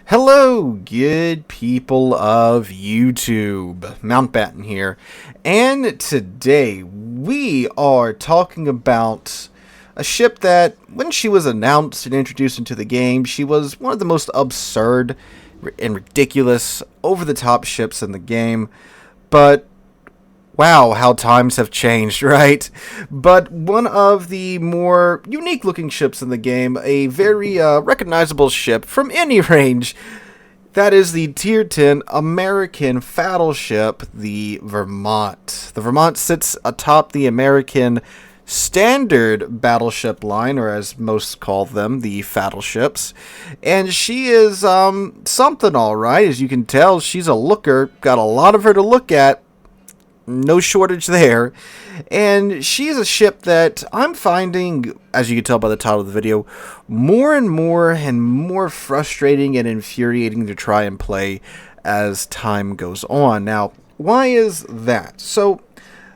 Hello, good people of YouTube. Mountbatten here, and today we are talking about a ship that, when she was announced and introduced into the game, she was one of the most absurd and ridiculous, over-the-top ships in the game. But wow, how times have changed, right? But one of the more unique looking ships in the game, a very recognizable ship from any range, that is the Tier 10 American battleship, the Vermont. The Vermont sits atop the American standard battleship line, or as most call them, the battleships. And she is something alright. As you can tell, she's a looker. Got a lot of her to look at. No shortage there. And she's a ship that I'm finding, as you can tell by the title of the video, more and more frustrating and infuriating to try and play as time goes on. Now, why is that? So,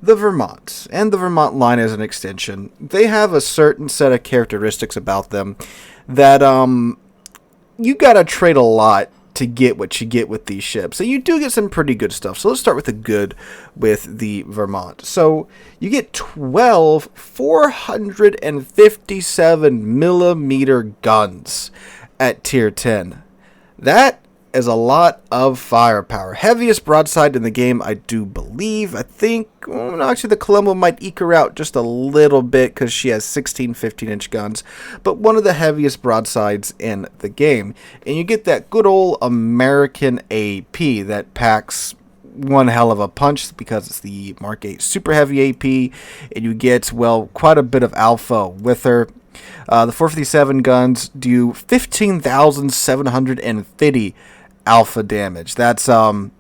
the Vermont, and the Vermont line as an extension, they have a certain set of characteristics about them that you gotta trade a lot to get what you get with these ships. And you do get some pretty good stuff. So let's start with the good with the Vermont. So you get 12 457 millimeter guns at tier 10. That is a lot of firepower. Heaviest broadside in the game, I do believe. I think, well, no, actually the Colombo might eke her out just a little bit because she has 16 15-inch guns, but one of the heaviest broadsides in the game. And you get that good old American AP that packs one hell of a punch because it's the Mark 8 super heavy AP, and you get, well, quite a bit of alpha with her. The 457 guns do 15,750 alpha damage. That's a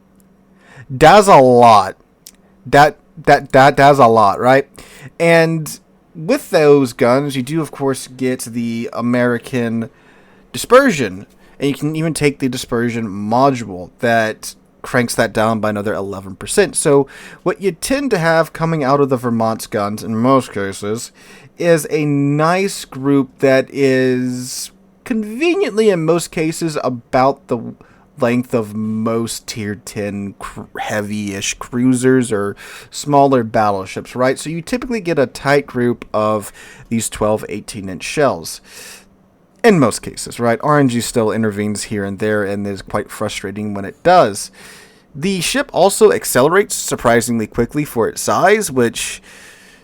lot. That's a lot, right? And with those guns, you do of course get the American dispersion, and you can even take the dispersion module that cranks that down by another 11%. So what you tend to have coming out of the Vermont's guns in most cases is a nice group that is conveniently in most cases about the length of most tier 10 heavy-ish cruisers or smaller battleships, right? So you typically get a tight group of these 12 18-inch shells in most cases, right? RNG still intervenes here and there and is quite frustrating when it does. The ship also accelerates surprisingly quickly for its size, which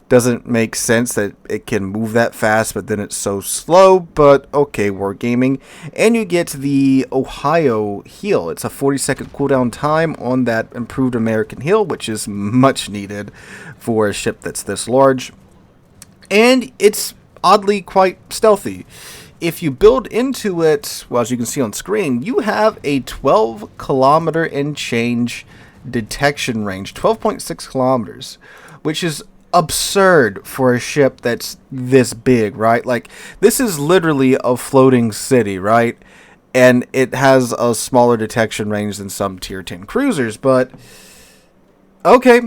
doesn't make sense that it can move that fast, but then it's so slow, but okay, wargaming. And you get the Ohio heal. It's a 40-second cooldown time on that improved American heal, which is much needed for a ship that's this large. And it's oddly quite stealthy. If you build into it, well, as you can see on screen, you have a 12 kilometer and change detection range, 12.6 kilometers, which is absurd for a ship that's this big, right? Like, this is literally a floating city, right? And it has a smaller detection range than some tier 10 cruisers, but okay,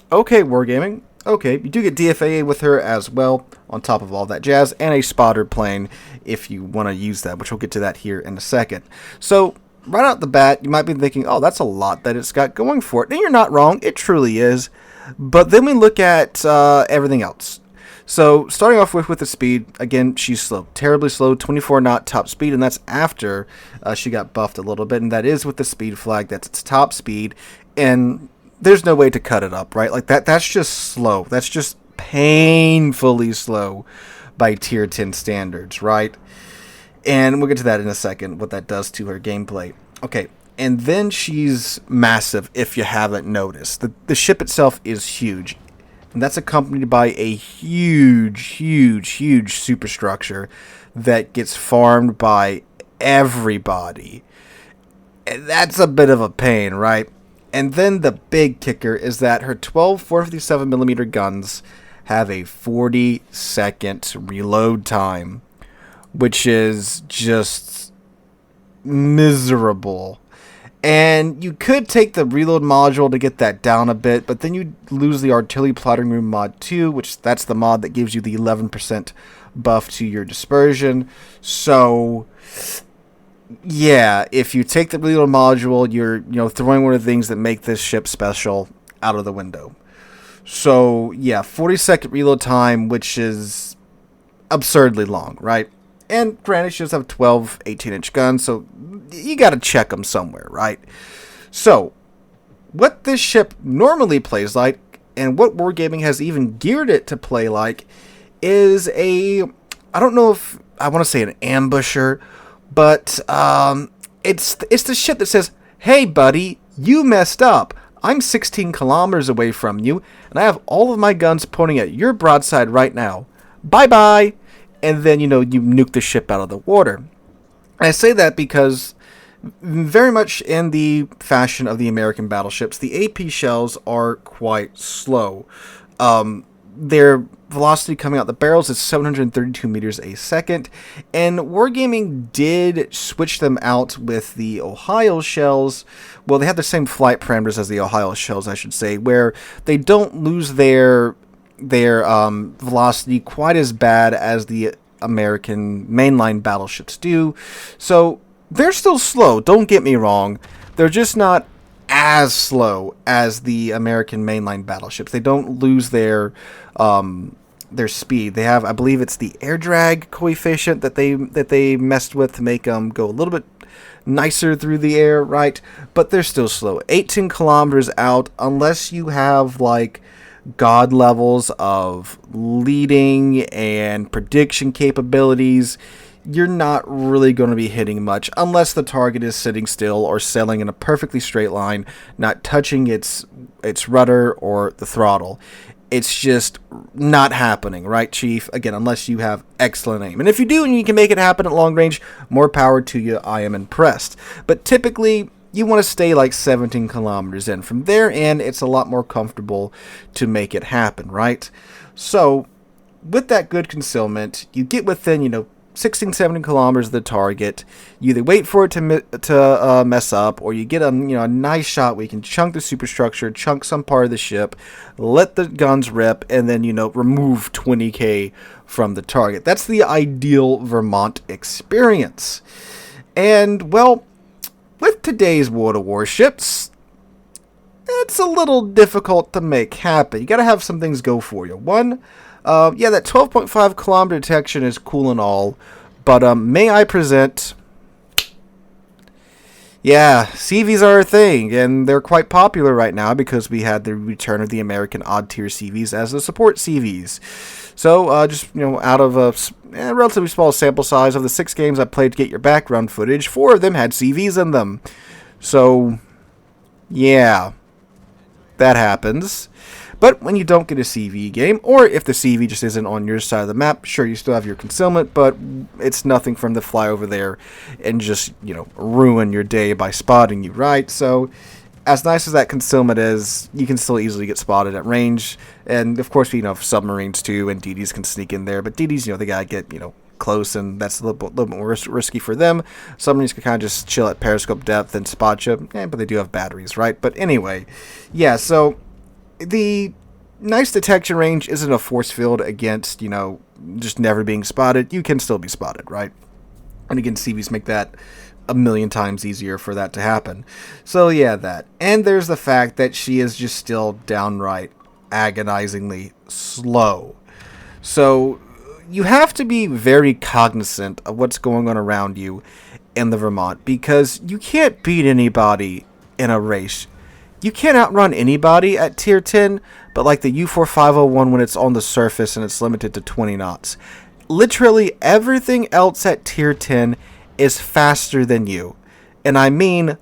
wargaming. Okay, you do get DFAA with her as well, on top of all that jazz, and a spotter plane if you want to use that, which we'll get to that here in a second. So, right out the bat, you might be thinking, oh, that's a lot that it's got going for it. And you're not wrong, it truly is. But then we look at everything else. So, starting off with the speed, again, she's slow. Terribly slow, 24 knot top speed, and that's after she got buffed a little bit, and that is with the speed flag. That's its top speed, and there's no way to cut it up, right? Like, that's just slow. That's just painfully slow by tier 10 standards, right? And we'll get to that in a second, what that does to her gameplay. Okay, and then she's massive, if you haven't noticed. The ship itself is huge, and that's accompanied by a huge superstructure that gets farmed by everybody. And that's a bit of a pain, right? And then the big kicker is that her 12 457mm guns have a 40-second reload time, which is just miserable. And you could take the reload module to get that down a bit, but then you lose the artillery plotting room mod 2, which that's the mod that gives you the 11% buff to your dispersion. So Yeah, if you take the reload module, you're throwing one of the things that make this ship special out of the window. So yeah, 40-second reload time, which is absurdly long, right? And granted, she does have 12 18-inch guns, so you got to check them somewhere, right? So what this ship normally plays like, and what Wargaming has even geared it to play like, is I don't know if I want to say an ambusher, but it's the ship that says, "Hey, buddy, you messed up. I'm 16 kilometers away from you, and I have all of my guns pointing at your broadside right now. Bye-bye." And then, you nuke the ship out of the water. And I say that because very much in the fashion of the American battleships, the AP shells are quite slow. Their velocity coming out the barrels is 732 meters a second, and Wargaming did switch them out with the Ohio shells. Well, they have the same flight parameters as the Ohio shells, I should say, where they don't lose their velocity quite as bad as the American mainline battleships do. So they're still slow, don't get me wrong. They're just not as slow as the American mainline battleships. They don't lose their speed. They have, I believe it's the air drag coefficient that they messed with to make them go a little bit nicer through the air, right? But they're still slow. 18 kilometers out, unless you have like god levels of leading and prediction capabilities, you're not really going to be hitting much unless the target is sitting still or sailing in a perfectly straight line, not touching its rudder or the throttle. It's just not happening, right, Chief? Again, unless you have excellent aim. And if you do and you can make it happen at long range, more power to you. I am impressed. But typically, you want to stay like 17 kilometers in. From there in, it's a lot more comfortable to make it happen, right? So, with that good concealment, you get within, 16, 17 kilometers of the target. You either wait for it to mess up, or you get a nice shot where you can chunk the superstructure, chunk some part of the ship, let the guns rip, and then remove 20k from the target. That's the ideal Vermont experience. And well, with today's World of Warships, it's a little difficult to make happen. You got to have some things go for you. One, that 12.5 kilometer detection is cool and all, but may I present? Yeah, CVs are a thing, and they're quite popular right now because we had the return of the American odd tier CVs as the support CVs. So, out of a relatively small sample size of the 6 games I played to get your background footage, 4 of them had CVs in them. So, yeah, that happens. But when you don't get a CV game, or if the CV just isn't on your side of the map, sure, you still have your concealment, but it's nothing for them to fly over there and just, ruin your day by spotting you, right? So, as nice as that concealment is, you can still easily get spotted at range. And, of course, submarines, too, and DDs can sneak in there. But DDs, they gotta get, close, and that's a little bit more risky for them. Submarines can kind of just chill at periscope depth and spot you, but they do have batteries, right? But anyway, yeah, so the nice detection range isn't a force field against, just never being spotted. You can still be spotted, right? And again, CVs make that a million times easier for that to happen. So yeah, that. And there's the fact that she is just still downright agonizingly slow. So you have to be very cognizant of what's going on around you in the Vermont, because you can't beat anybody in a race. You can't outrun anybody at tier 10, but like the U4501 when it's on the surface and it's limited to 20 knots. Literally everything else at tier 10 is faster than you. And I mean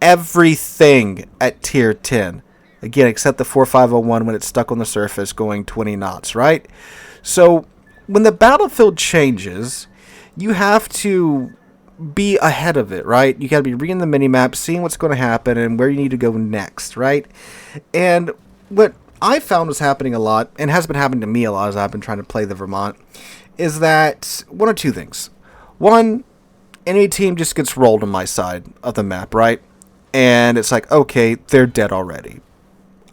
everything at tier 10. Again, except the 4501 when it's stuck on the surface going 20 knots, right? So when the battlefield changes, you have to be ahead of it, right? You got to be reading the minimap, seeing what's going to happen and where you need to go next, right? And what I found was happening a lot, and has been happening to me a lot as I've been trying to play the Vermont, is that one or two things. One, any team just gets rolled on my side of the map, right? And it's like, okay, they're dead already.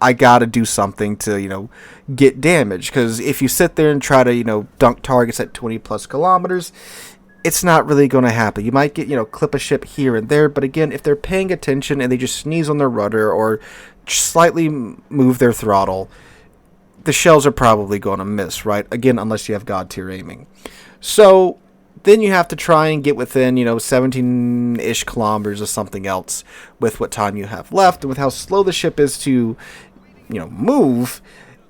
I gotta do something to, get damage, because if you sit there and try to, dunk targets at 20 plus kilometers, it's not really going to happen. You might get, clip a ship here and there, but again, if they're paying attention and they just sneeze on their rudder or slightly move their throttle, the shells are probably going to miss, right? Again, unless you have God tier aiming. So then you have to try and get within, 17-ish kilometers of something else with what time you have left. And with how slow the ship is to, move,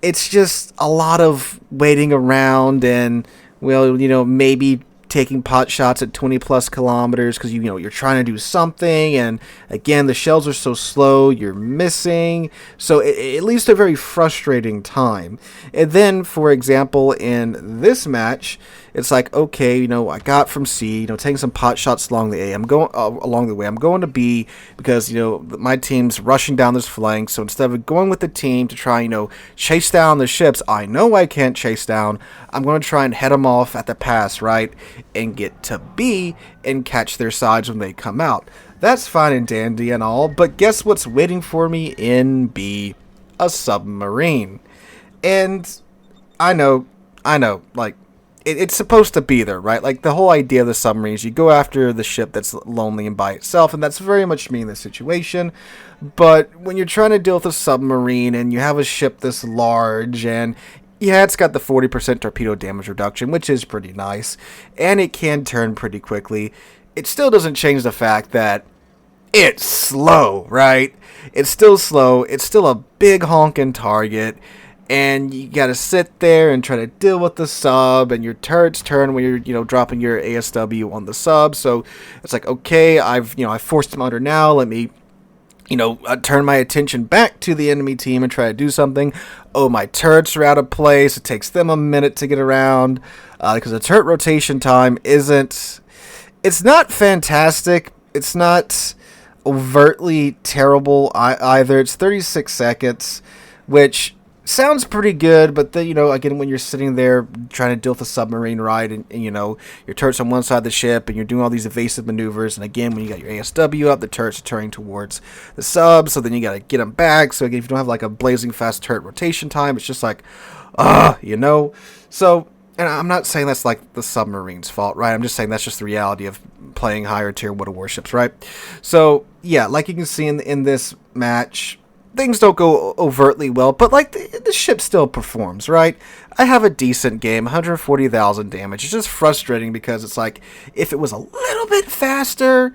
it's just a lot of waiting around and, maybe taking pot shots at 20 plus kilometers because you're trying to do something, and again the shells are so slow, you're missing, so it leads to a very frustrating time. And then, for example, in this match, it's like, okay, I got from C, taking some pot shots along the A. I'm going along the way. I'm going to B because my team's rushing down this flank. So instead of going with the team to try, chase down the ships, I know I can't chase down. I'm going to try and head them off at the pass, right, and get to B and catch their sides when they come out. That's fine and dandy and all, but guess what's waiting for me in B? A submarine. And I know, like, it's supposed to be there, right? Like, the whole idea of the submarine is you go after the ship that's lonely and by itself, and that's very much me in this situation. But when you're trying to deal with a submarine and you have a ship this large, and yeah, it's got the 40% torpedo damage reduction, which is pretty nice, and it can turn pretty quickly, it still doesn't change the fact that it's slow, right? It's still slow. It's still a big honking target. And you gotta sit there and try to deal with the sub, and your turrets turn when you're, dropping your ASW on the sub. So it's like, okay, I've forced them under now. Let me, turn my attention back to the enemy team and try to do something. Oh, my turrets are out of place. It takes them a minute to get around because the turret rotation time it's not fantastic. It's not overtly terrible either. It's 36 seconds, which sounds pretty good, but then, again, when you're sitting there trying to deal with a submarine ride and your turret's on one side of the ship and you're doing all these evasive maneuvers, and again, when you got your ASW up, the turrets are turning towards the sub, so then you got to get them back. So again, if you don't have like a blazing fast turret rotation time, it's just like, so, and I'm not saying that's like the submarine's fault, right? I'm just saying that's just the reality of playing higher tier warships, right? So yeah, like you can see in this match, things don't go overtly well, but like the ship still performs, right? I have a decent game, 140,000 damage. It's just frustrating because it's like, if it was a little bit faster,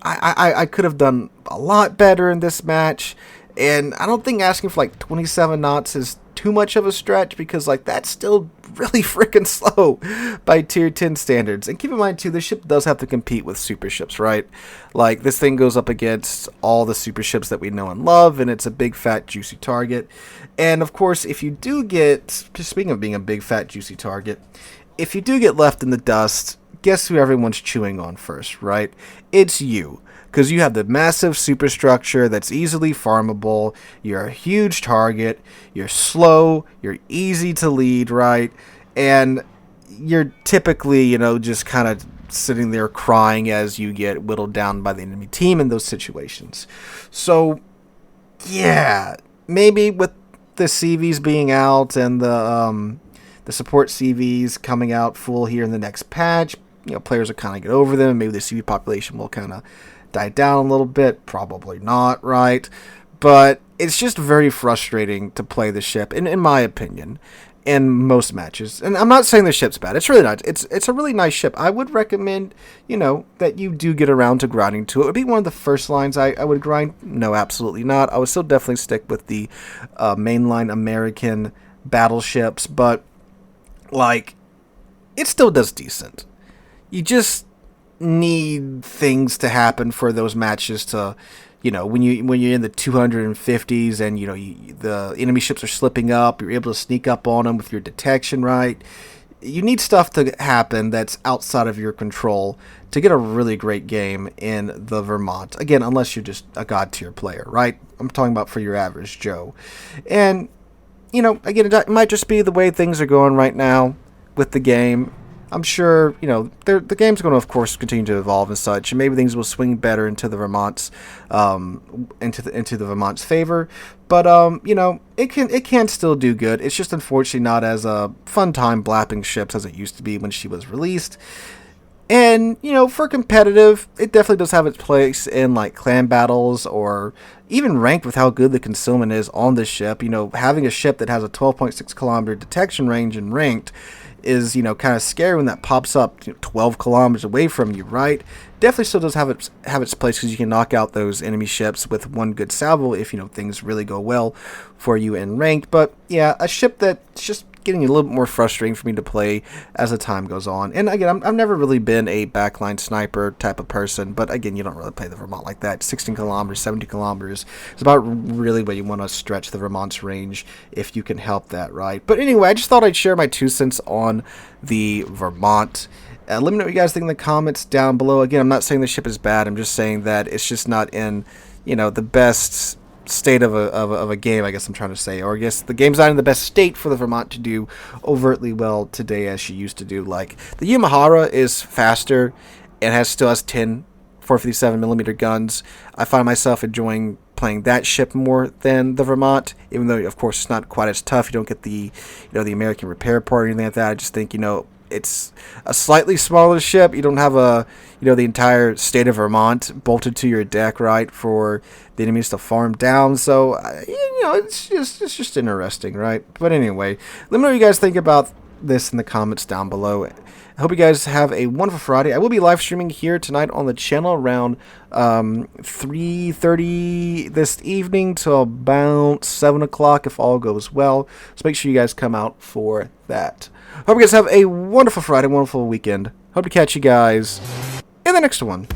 I could have done a lot better in this match. And I don't think asking for like 27 knots is too much of a stretch, because like that's still really freaking slow by tier 10 standards. And keep in mind too, the ship does have to compete with super ships, right? Like, this thing goes up against all the super ships that we know and love, and it's a big fat juicy target. And of course, if you do get, just speaking of being a big fat juicy target, if you do get left in the dust, guess who everyone's chewing on first, right? It's you. Because you have the massive superstructure that's easily farmable, you're a huge target, you're slow, you're easy to lead, right? And you're typically, just kind of sitting there crying as you get whittled down by the enemy team in those situations. So, yeah, maybe with the CVs being out and the support CVs coming out full here in the next patch, players will kind of get over them, and maybe the CV population will kind of die down a little bit. Probably not, right? But it's just very frustrating to play the ship, in my opinion, in most matches. And I'm not saying the ship's bad. It's really not. It's a really nice ship. I would recommend, that you do get around to grinding to it. It would be one of the first lines I would grind. No, absolutely not. I would still definitely stick with the mainline American battleships, but like, it still does decent. You just need things to happen for those matches to, when you're in the 250s and the enemy ships are slipping up, you're able to sneak up on them with your detection, right? You need stuff to happen that's outside of your control to get a really great game in the Vermont. Again, unless you're just a god tier player, right? I'm talking about for your average Joe. And again, it might just be the way things are going right now with the game. I'm sure, the game's going to, of course, continue to evolve and such, and maybe things will swing better into the Vermont's, into the Vermont's favor. But it can still do good. It's just unfortunately not as a fun time blapping ships as it used to be when she was released. And, you know, for competitive, it definitely does have its place in, like, clan battles or even ranked with how good the concealment is on this ship. You know, having a ship that has a 12.6 kilometer detection range in ranked is, you know, kind of scary when that pops up 12 kilometers away from you, right? Definitely still does have its place because you can knock out those enemy ships with one good salvo if, you know, things really go well for you in ranked. But, yeah, a ship that's just getting a little bit more frustrating for me to play as the time goes on. And again, I've never really been a backline sniper type of person, but again, you don't really play the Vermont like that. 16 kilometers, 70 kilometers is about really where you want to stretch the Vermont's range if you can help that, right? But anyway, I just thought I'd share my 2 cents on the Vermont. Let me know what you guys think in the comments down below. Again, I'm not saying the ship is bad. I'm just saying that it's just not in, you know, the best state of a game, I guess I'm trying to say. Or I guess the game's not in the best state for the Vermont to do overtly well today as she used to do. Like, the Yamahara is faster and still has 10 457mm guns. I find myself enjoying playing that ship more than the Vermont, even though, of course, it's not quite as tough. You don't get the, you know, the American repair part or anything like that. I just think, you know, it's a slightly smaller ship. You don't have the entire state of Vermont bolted to your deck, right, for the enemies to farm down. So, you know, it's just interesting, right? But anyway, let me know what you guys think about this in the comments down below. I hope you guys have a wonderful Friday. I will be live streaming here tonight on the channel around 3:30 this evening till about 7 o'clock if all goes well. So make sure you guys come out for that. Hope you guys have a wonderful Friday, wonderful weekend. Hope to catch you guys in the next one.